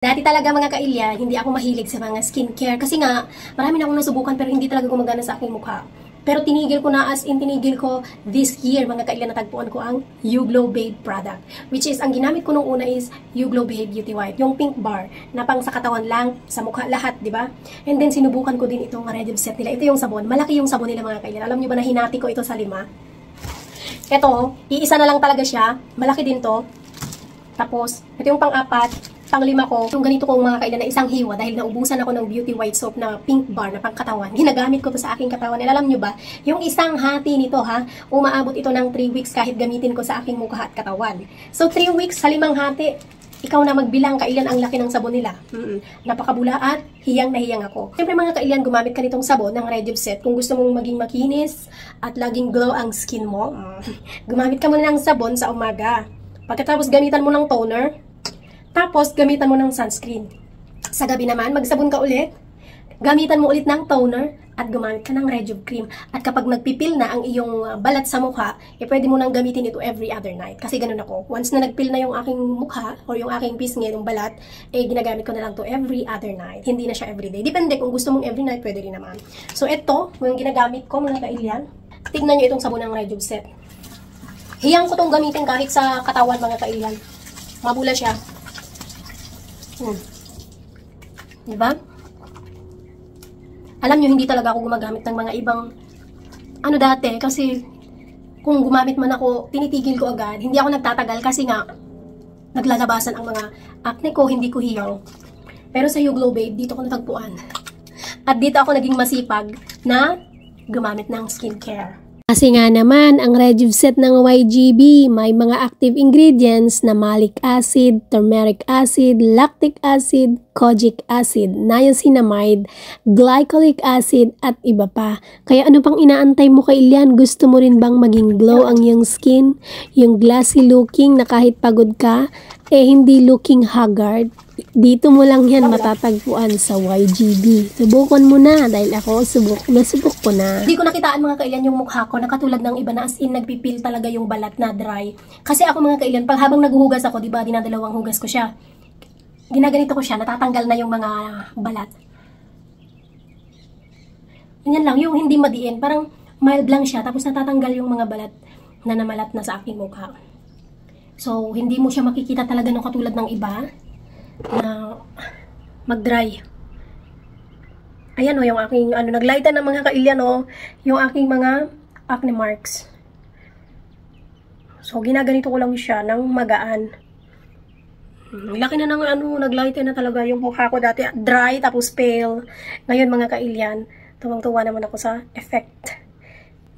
Dati talaga mga kailya, hindi ako mahilig sa mga skincare kasi nga marami na akong nasubukan pero hindi talaga gumagana sa aking mukha. Pero tinigil ko na, as in tinigil ko this year mga kailya, natagpuan ko ang YouGlow Babe product. Which is, ang ginamit ko nung una is YouGlow Babe Beauty White. Yung pink bar na pang sa katawan lang, sa mukha lahat, di ba? And then sinubukan ko din itong Rejuve set nila. Ito yung sabon. Malaki yung sabon nila mga kailya. Alam nyo ba na hinati ko ito sa 5? Ito, iisa na lang talaga siya. Malaki din to. Tapos, ito yung pang-4. Pang-5 ko, yung ganito kong mga kailan na isang hiwa dahil naubusan ako ng Beauty White Soap na pink bar na pangkatawan. Ginagamit ko to sa aking katawan. And alam nyo ba, yung isang hati nito umaabot ito ng 3 weeks kahit gamitin ko sa aking mukha at katawan. So 3 weeks sa 5 hati, ikaw na magbilang kailan ang laki ng sabon nila. Napakabula at hiyang na hiyang ako. Siyempre mga kailan, gumamit ka nitong sabon ng Rejuve set. Kung gusto mong maging makinis at laging glow ang skin mo, gumamit ka muna ng sabon sa umaga. Pagkatapos gamitan mo ng toner, tapos, gamitan mo ng sunscreen. Sa gabi naman, magsabon ka ulit. Gamitan mo ulit ng toner at gumamit ka ng Rejuve cream. At kapag nagpipil na ang iyong balat sa mukha, pwede mo nang gamitin ito every other night. Kasi ganun ako. Once na nagpil na yung aking mukha or yung aking pisngi, yung balat, ginagamit ko na lang to every other night. Hindi na siya everyday. Depende kung gusto mong every night, pwede rin naman. So, ito, yung ginagamit ko, mga kailyan. Tignan nyo itong sabon ng Rejuve set. Hiyang ko itong gamitin kahit sa katawan, mga kailyan. Mabula siya. Diba? Alam nyo, hindi talaga ako gumagamit ng mga ibang dati, kasi kung gumamit man ako, tinitigil ko agad. Hindi ako nagtatagal kasi nga naglalabasan ang mga acne ko, hindi ko hiyang. Pero sa YouGlow Babe, dito ko natagpuan. At dito ako naging masipag na gumamit ng skincare. Kasi nga naman, ang Rejuve set ng YGB may mga active ingredients na malic acid, turmeric acid, lactic acid, kojic acid, niacinamide, glycolic acid, at iba pa. Kaya ano pang inaantay mo kay Ilian? Gusto mo rin bang maging glow ang iyong skin? Yung glassy looking na kahit pagod ka, hindi looking haggard? Dito mo lang yan matatagpuan sa YGB. Subukan mo na dahil ako nasubok ko na. Hindi ko nakitaan mga kailan yung mukha ko na katulad ng iba na as in nagpipil talaga yung balat na dry. Kasi ako mga kailan, pag habang naghuhugas ako, diba, dinadalawang hugas ko siya. Ginaganito ko siya, natatanggal na yung mga balat. Yan lang, yung hindi madiin, parang mild lang siya, tapos natatanggal yung mga balat na namalat na sa aking mukha. So, hindi mo siya makikita talaga ng katulad ng iba na mag-dry. Ayan yung aking naglighten ng mga kailyan yung aking mga acne marks. So ginaganito ko lang siya ng magaan. Laki na ng naglighten na talaga yung mukha ko dati dry tapos pale. Ngayon mga kailyan, tuwang-tuwa naman ako sa effect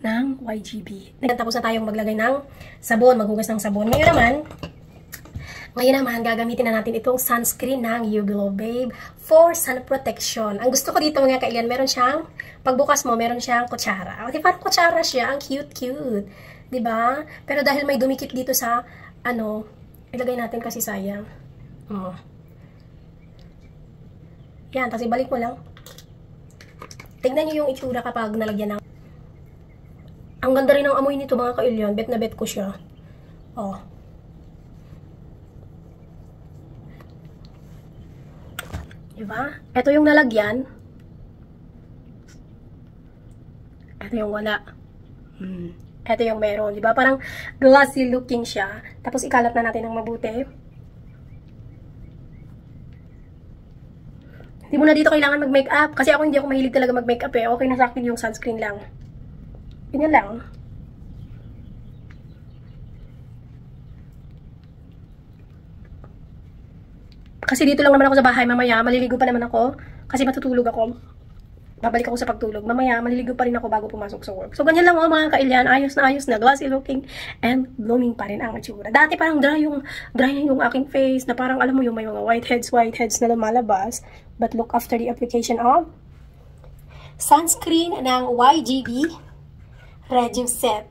ng YGB. Tapos na tayong maglagay ng sabon, maghugas ng sabon. Ngayon naman, gagamitin na natin itong sunscreen ng YouGlow Babe for sun protection. Ang gusto ko dito mga kailan, meron siyang, pagbukas mo, meron siyang kutsara. O, parang kutsara siya, ang cute-cute. Diba? Pero dahil may dumikit dito sa, ilagay natin kasi sayang. Yan, tapos ibalik mo lang. Tignan nyo yung itsura kapag nalagyan ng. Ang ganda rin ng amoy nito mga kailyan, bet na bet ko siya. Diba? Ito yung nalagyan. Ito yung wala. Ito yung meron. Diba? Parang glossy looking siya. Tapos ikalat na natin ng mabuti. Hindi mo na dito kailangan mag-makeup. Kasi ako hindi ako mahilig talaga mag-makeup eh. Okay na sa akin yung sunscreen lang. Ganyan lang. Kasi dito lang naman ako sa bahay, mamaya maliligo pa naman ako kasi matutulog ako. Babalik ako sa pagtulog. Mamaya maliligo pa rin ako bago pumasok sa work. So ganyan lang mga kailyan, ayos na, glossy looking and blooming pa rin ang itsura. Dati parang dry yung aking face na parang alam mo yung may mga whiteheads na lumalabas. But look, after the application of sunscreen ng YGB Rejuve set.